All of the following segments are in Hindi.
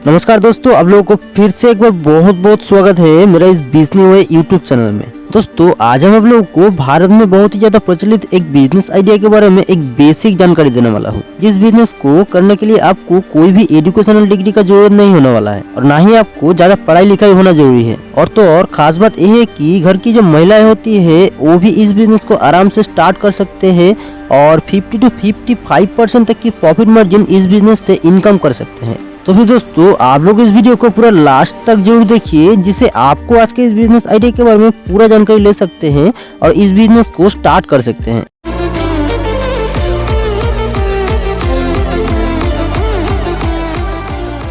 नमस्कार दोस्तों, आप लोगों को फिर से एक बार बहुत बहुत स्वागत है मेरा इस बिजनेस वे यूट्यूब चैनल में। दोस्तों आज हम आप लोगों को भारत में बहुत ही ज्यादा प्रचलित एक बिजनेस आइडिया के बारे में एक बेसिक जानकारी देने वाला हूँ, जिस बिजनेस को करने के लिए आपको कोई भी एजुकेशनल डिग्री का जरूरत नहीं होने वाला है और ना ही आपको ज्यादा पढ़ाई लिखाई होना जरूरी है। और तो और खास बात यह है कि घर की जो महिलाएं होती है वो भी इस बिजनेस को आराम से स्टार्ट कर सकते हैं और 50 to 55% तक की प्रॉफिट मार्जिन इस बिजनेस से इनकम कर सकते हैं। तो फिर दोस्तों आप लोग इस वीडियो को पूरा लास्ट तक जरूर देखिए, जिससे आपको आज के इस बिजनेस आइडिया के बारे में पूरा जानकारी ले सकते हैं और इस बिजनेस को स्टार्ट कर सकते हैं।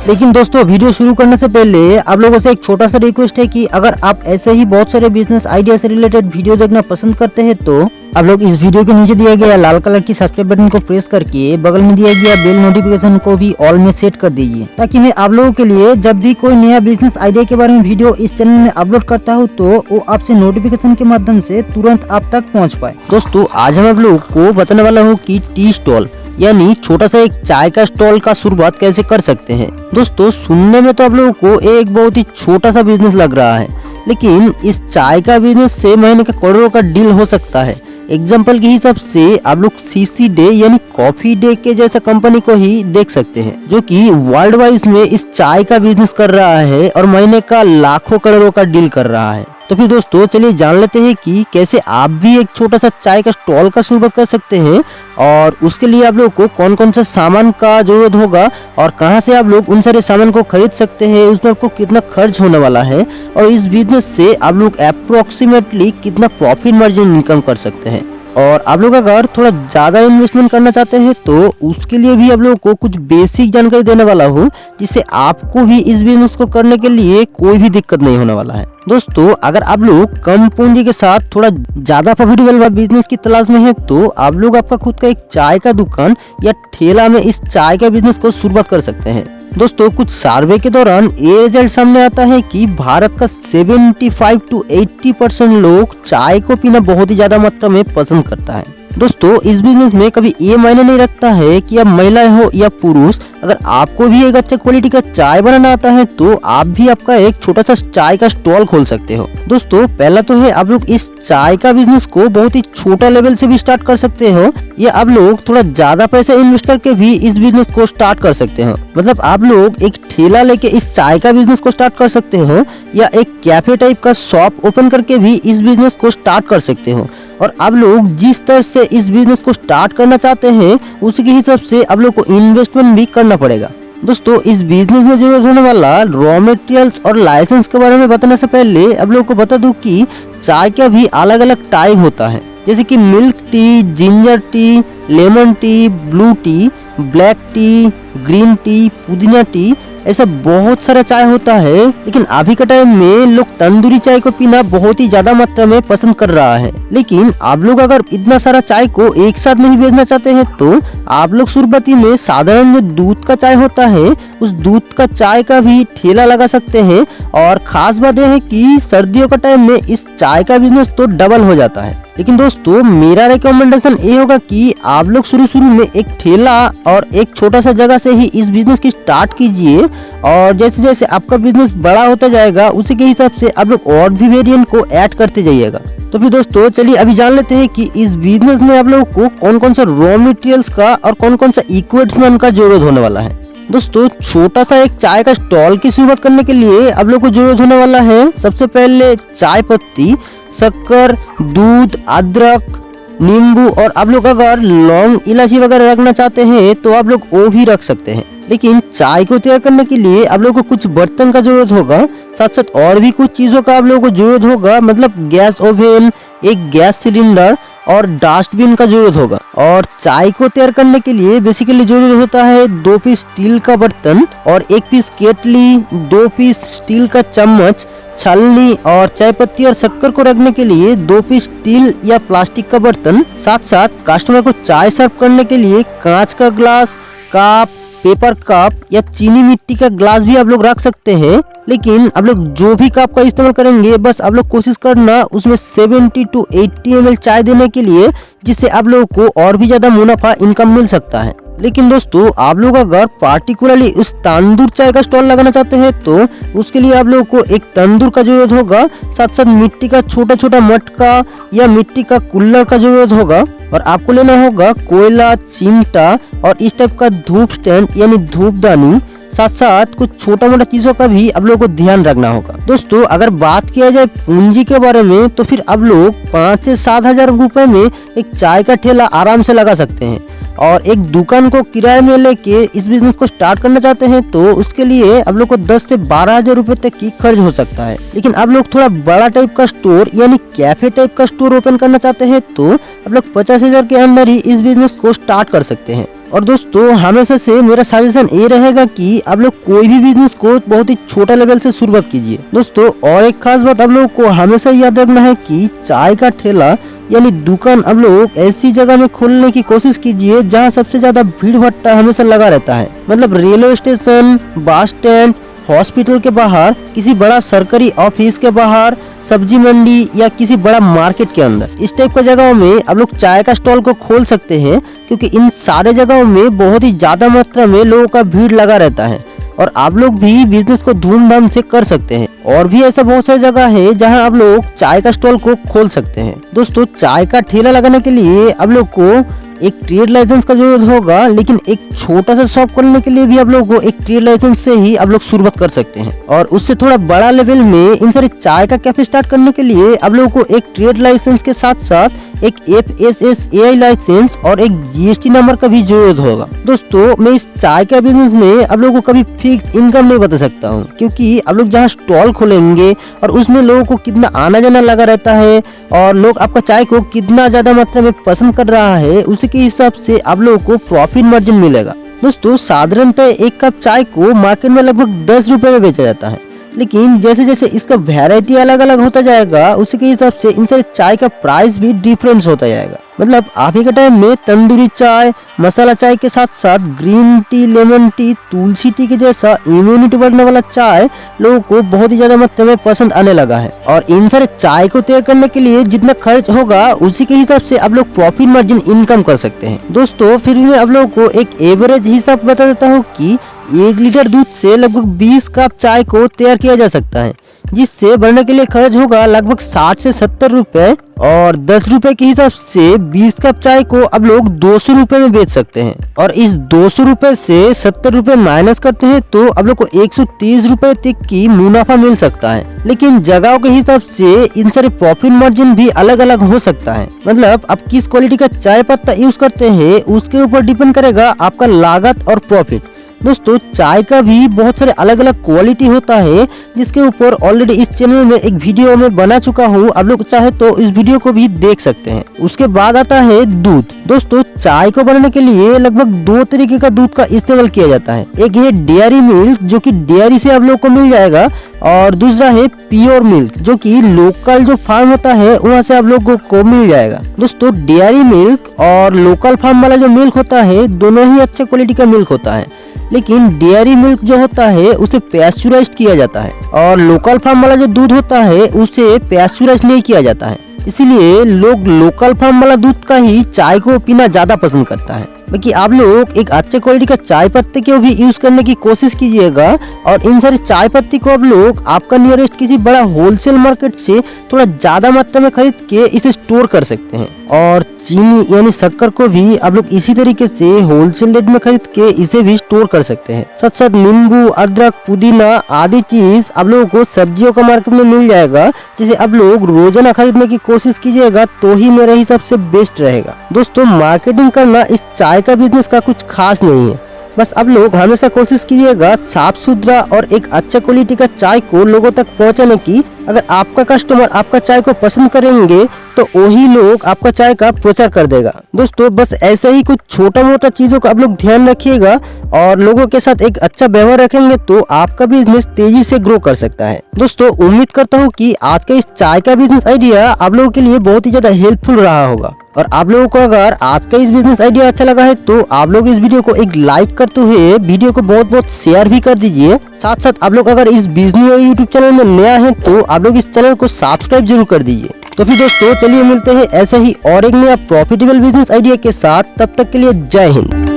लेकिन दोस्तों वीडियो शुरू करने से पहले आप लोगों से एक छोटा सा रिक्वेस्ट है कि अगर आप ऐसे ही बहुत सारे बिजनेस आइडिया से रिलेटेड वीडियो देखना पसंद करते हैं तो आप लोग इस वीडियो के नीचे दिया गया लाल कलर की सब्सक्राइब बटन को प्रेस करके बगल में दिया गया बेल नोटिफिकेशन को भी ऑल में सेट कर दीजिए, ताकि मैं आप लोगों के लिए जब भी कोई नया बिजनेस आइडिया के बारे में वीडियो इस चैनल में अपलोड करता हूँ तो वो आपसे नोटिफिकेशन के माध्यम से तुरंत आप तक पहुँच पाए। दोस्तों आज हम आप लोगों को बताने वाला हूँ कि टी स्टॉल यानी छोटा सा एक चाय का स्टॉल का शुरुआत कैसे कर सकते हैं। दोस्तों सुनने में तो आप लोगों को एक बहुत ही छोटा सा बिजनेस लग रहा है, लेकिन इस चाय का बिजनेस से महीने के करोड़ों का डील हो सकता है। एग्जाम्पल के हिसाब से आप लोग सीसी डे यानी कॉफी डे के जैसा कंपनी को ही देख सकते हैं, जो कि वर्ल्ड वाइज में इस चाय का बिजनेस कर रहा है और महीने का लाखों करोड़ों का डील कर रहा है। तो फिर दोस्तों चलिए जान लेते हैं कि कैसे आप भी एक छोटा सा चाय का स्टॉल का शुरुआत कर सकते हैं और उसके लिए आप लोग को कौन कौन सा सामान का जरूरत होगा और कहां से आप लोग उन सारे सामान को खरीद सकते हैं, उसमें आपको कितना खर्च होने वाला है और इस बिजनेस से आप लोग अप्रोक्सीमेटली कितना प्रॉफिट मार्जिन इनकम कर सकते हैं। और आप लोग अगर थोड़ा ज्यादा इन्वेस्टमेंट करना चाहते हैं तो उसके लिए भी आप लोगों को कुछ बेसिक जानकारी देने वाला हूँ, जिससे आपको भी इस बिजनेस को करने के लिए कोई भी दिक्कत नहीं होने वाला है। दोस्तों अगर आप लोग कम पूंजी के साथ थोड़ा ज्यादा प्रॉफिटेबल बिजनेस की तलाश में है तो आप लोग आपका खुद का एक चाय का दुकान या ठेला में इस चाय का बिजनेस को शुरुआत कर सकते हैं। दोस्तों कुछ सर्वे के दौरान ये रिजल्ट सामने आता है कि भारत का 75 to 80% लोग चाय को पीना बहुत ही ज्यादा मात्रा में पसंद करता है। दोस्तों इस बिजनेस में कभी ये मायने नहीं रखता है कि आप महिलाएं हो या पुरुष, अगर आपको भी एक अच्छा क्वालिटी का चाय बनाना आता है तो आप भी आपका एक छोटा सा चाय का स्टॉल खोल सकते हो। दोस्तों पहला तो है आप लोग इस चाय का बिजनेस को बहुत ही छोटा लेवल से भी स्टार्ट कर सकते हो, या आप लोग थोड़ा ज्यादा पैसा इन्वेस्ट करके भी इस बिजनेस को स्टार्ट कर सकते हो। मतलब आप लोग एक ठेला लेके इस चाय का बिजनेस को स्टार्ट कर सकते हो या एक कैफे टाइप का शॉप ओपन करके भी इस बिजनेस को स्टार्ट कर सकते हो। और आप लोग जिस तरह से इस बिजनेस को स्टार्ट करना चाहते हैं उसी के हिसाब से आप लोग को इन्वेस्टमेंट भी करना पड़ेगा। दोस्तों इस बिजनेस में जरूरत होने वाला रॉ मटेरियल्स और लाइसेंस के बारे में बताने से पहले आप लोगों को बता दूं कि चाय का भी अलग अलग टाइप होता है, जैसे कि milk tea, ginger tea, lemon tea, blue T, black T, green tea, पुदीना टी, ऐसा बहुत सारा चाय होता है। लेकिन अभी के टाइम में लोग तंदूरी चाय को पीना बहुत ही ज्यादा मात्रा में पसंद कर रहा है। लेकिन आप लोग अगर इतना सारा चाय को एक साथ नहीं बेचना चाहते हैं तो आप लोग शुरुआती में साधारण जो दूध का चाय होता है उस दूध का चाय का भी ठेला लगा सकते हैं। और खास बात यह है कि सर्दियों का टाइम में इस चाय का बिजनेस तो डबल हो जाता है। लेकिन दोस्तों मेरा रिकमेंडेशन ये होगा कि आप लोग शुरू में एक ठेला और एक छोटा सा जगह से ही इस बिजनेस की स्टार्ट कीजिए और जैसे जैसे आपका बिजनेस बड़ा होता जाएगा उसी के हिसाब से आप लोग और भी वेरिएंट को ऐड करते जाइएगा। तो फिर दोस्तों चलिए अभी जान लेते हैं कि इस बिजनेस में आप लोगों को कौन कौन सा रॉ मटेरियल्स का और कौन कौन सा इक्विपमेंट का जरूरत होने वाला है। दोस्तों छोटा सा एक चाय का स्टॉल की शुरुआत करने के लिए आप लोग को जरूरत होने वाला है सबसे पहले चाय पत्ती, शक्कर, दूध, अदरक, नींबू और आप लोग अगर लौंग इलायची वगैरह रखना चाहते हैं तो आप लोग वो भी रख सकते हैं। लेकिन चाय को तैयार करने के लिए आप लोगों को कुछ बर्तन का जरूरत होगा, साथ साथ और भी कुछ चीजों का आप लोगों को जरूरत होगा, मतलब गैस ओवन, एक गैस सिलेंडर और डस्टबिन का जरूरत होगा। और चाय को तैयार करने के लिए बेसिकली जरूरत होता है 2 पीस स्टील का बर्तन और 1 पीस केटली, 2 पीस स्टील का चम्मच, छलनी और चाय पत्ती और शक्कर को रखने के लिए 2 पीस स्टील या प्लास्टिक का बर्तन। साथ साथ कस्टमर को चाय सर्व करने के लिए कांच का ग्लास, कप, पेपर कप या चीनी मिट्टी का ग्लास भी आप लोग रख सकते हैं। लेकिन आप लोग जो भी कप का इस्तेमाल करेंगे बस आप लोग कोशिश करना उसमें 70 to 80 ml चाय देने के लिए, जिससे आप लोगों को और भी ज्यादा मुनाफा इनकम मिल सकता है। लेकिन दोस्तों आप लोग अगर पार्टिकुलरली इस तंदूर चाय का स्टॉल लगाना चाहते हैं तो उसके लिए आप लोगों को एक तंदूर का जरूरत होगा, साथ साथ मिट्टी का छोटा छोटा मटका या मिट्टी का कुल्लर का जरूरत होगा, और आपको लेना होगा कोयला, चिमटा और इस टाइप का धूप स्टैंड यानी धूपदानी, साथ साथ कुछ छोटा मोटा चीजों का भी आप लोगों को ध्यान रखना होगा। दोस्तों अगर बात किया जाए पूंजी के बारे में तो फिर आप लोग 5 से 7 हजार रुपए में एक चाय का ठेला आराम से लगा सकते हैं, और एक दुकान को किराए में लेके इस बिजनेस को स्टार्ट करना चाहते हैं तो उसके लिए आप लोग को 10 से 12 हजार रुपए तक की खर्च हो सकता है। लेकिन आप लोग थोड़ा बड़ा टाइप का स्टोर यानी कैफे टाइप का स्टोर ओपन करना चाहते हैं तो आप लोग 50 हजार के अंदर ही इस बिजनेस को स्टार्ट कर सकते हैं। और दोस्तों हमेशा से मेरा सजेशन ये रहेगा कि आप लोग कोई भी बिजनेस को बहुत ही छोटा लेवल से शुरुआत कीजिए। दोस्तों और एक खास बात आप लोगों को हमेशा याद रखना है कि चाय का ठेला यानी दुकान आप लोग ऐसी जगह में खोलने की कोशिश कीजिए जहां सबसे ज्यादा भीड़ भट्टा हमेशा लगा रहता है, मतलब railway station, bus stand, hospital के बाहर, किसी बड़ा सरकारी ऑफिस के बाहर, सब्जी मंडी या किसी बड़ा मार्केट के अंदर। इस टाइप का जगहों में आप लोग चाय का स्टॉल को खोल सकते हैं, क्योंकि इन सारे जगहों में बहुत ही ज्यादा मात्रा में लोगों का भीड़ लगा रहता है और आप लोग भी बिजनेस को धूमधाम से कर सकते हैं। और भी ऐसा बहुत सारी जगह है जहां आप लोग चाय का स्टॉल को खोल सकते हैं। दोस्तों चाय का ठेला लगाने के लिए आप लोग को एक ट्रेड लाइसेंस का जरूरत होगा, लेकिन एक छोटा सा शॉप खोलने के लिए भी आप लोगों को एक ट्रेड लाइसेंस से ही आप लोग शुरुआत कर सकते हैं। और उससे थोड़ा बड़ा लेवल में इन सारी चाय का कैफे स्टार्ट करने के लिए आप लोगों को एक ट्रेड लाइसेंस के साथ साथ एक FSSAI लाइसेंस और एक GST नंबर का भी जरूरत होगा। दोस्तों मैं इस चाय का बिजनेस में आप लोगों को कभी फिक्स इनकम नहीं बता सकता हूँ, क्योंकि आप लोग जहाँ स्टॉल खोलेंगे और उसमें लोगों को कितना आना जाना लगा रहता है और लोग आपका चाय को कितना ज्यादा मात्रा में पसंद कर रहा है, उसी के हिसाब से आप लोगों को प्रॉफिट मार्जिन मिलेगा। दोस्तों साधारणतः एक कप चाय को मार्केट में लगभग 10 रुपए में बेचा जाता है, लेकिन जैसे जैसे इसका वैरायटी अलग अलग होता जाएगा उसी के हिसाब से इन सारे चाय का प्राइस भी डिफरेंस होता जाएगा। मतलब अभी के टाइम में तंदूरी चाय, मसाला चाय के साथ साथ ग्रीन टी, लेमन टी, तुलसी टी के जैसा इम्यूनिटी बढ़ने वाला चाय लोगों को बहुत ही ज्यादा मात्रा में पसंद आने लगा है। और इन सारे चाय को तैयार करने के लिए जितना खर्च होगा उसी के हिसाब से आप लोग प्रॉफिट मार्जिन इनकम कर सकते हैं। दोस्तों फिर मैं आप लोगों को एक एवरेज हिसाब बता देता हूँ कि 1 लीटर दूध से लगभग 20 कप चाय को तैयार किया जा सकता है, जिससे बनने के लिए खर्च होगा लगभग 60 से 70 रुपए, और 10 रुपए के हिसाब से 20 कप चाय को अब लोग 200 रुपए में बेच सकते हैं। और इस 200 रुपए से 70 रुपए माइनस करते हैं तो अब लोग को 130 रुपए तक की मुनाफा मिल सकता है। लेकिन जगहों के हिसाब से इन सारे प्रॉफिट मार्जिन भी अलग अलग हो सकता है, मतलब आप किस क्वालिटी का चाय पत्ता यूज करते हैं उसके ऊपर डिपेंड करेगा आपका लागत और प्रॉफिट। दोस्तों चाय का भी बहुत सारे अलग अलग क्वालिटी होता है, जिसके ऊपर ऑलरेडी इस चैनल में एक वीडियो में बना चुका हूँ, आप लोग चाहे तो इस वीडियो को भी देख सकते हैं। उसके बाद आता है दूध। दोस्तों चाय को बनाने के लिए लगभग 2 तरीके का दूध का इस्तेमाल किया जाता है। एक है डेयरी मिल्क जो कि डेयरी से आप लोग को मिल जाएगा, और दूसरा है प्योर मिल्क जो कि लोकल जो फार्म होता है वहाँ से आप लोगों को मिल जाएगा। दोस्तों डेयरी मिल्क और लोकल फार्म वाला जो मिल्क होता है दोनों ही अच्छे क्वालिटी का मिल्क होता है, लेकिन डेयरी मिल्क जो होता है उसे पैस्चराइज्ड किया जाता है और लोकल फार्म वाला जो दूध होता है उसे पैस्चराइज नहीं किया जाता है। इसीलिए लोग लोकल फार्म वाला दूध का ही चाय को पीना ज्यादा पसंद करता है। बाकी आप लोग एक अच्छे क्वालिटी का चाय पत्ती को भी यूज करने की कोशिश कीजिएगा, और इन सारी चाय पत्ती को आप लोग आपका नियरेस्ट किसी बड़ा होलसेल मार्केट से थोड़ा ज्यादा मात्रा में खरीद के इसे स्टोर कर सकते हैं। और चीनी यानी शक्कर को भी आप लोग इसी तरीके से होलसेल रेट में खरीद के इसे भी स्टोर कर सकते हैं। साथ साथ नींबू, अदरक, पुदीना आदि चीज आप लोगों को सब्जियों का मार्केट में मिल जाएगा, जिसे आप लोग रोजाना खरीदने की कोशिश कीजिएगा तो ही मेरे हिसाब से बेस्ट रहेगा। दोस्तों मार्केटिंग करना इस चाय का बिजनेस का कुछ खास नहीं है, बस आप लोग हमेशा कोशिश कीजिएगा साफ सुथरा और एक अच्छा क्वालिटी का चाय को लोगों तक पहुंचाने की। अगर आपका कस्टमर आपका चाय को पसंद करेंगे तो वही लोग आपका चाय का प्रचार कर देगा। दोस्तों बस ऐसे ही कुछ छोटा मोटा चीजों का आप लोग ध्यान रखिएगा और लोगों के साथ एक अच्छा व्यवहार रखेंगे तो आपका बिजनेस तेजी से ग्रो कर सकता है। दोस्तों उम्मीद करता हूँ कि आज का इस चाय का बिजनेस आइडिया आप लोगों के लिए बहुत ही ज्यादा हेल्पफुल रहा होगा, और आप लोगों को अगर आज का इस बिजनेस आइडिया अच्छा लगा है तो आप लोग इस वीडियो को एक लाइक करते हुए वीडियो को बहुत बहुत शेयर भी कर दीजिए। साथ साथ आप लोग अगर इस बिजनेस यूट्यूब चैनल में नया है तो आप लोग इस चैनल को सब्सक्राइब जरूर कर दीजिए। तो फिर दोस्तों चलिए मिलते हैं ऐसे ही और एक नया प्रॉफिटेबल बिजनेस आइडिया के साथ, तब तक के लिए जय हिंद।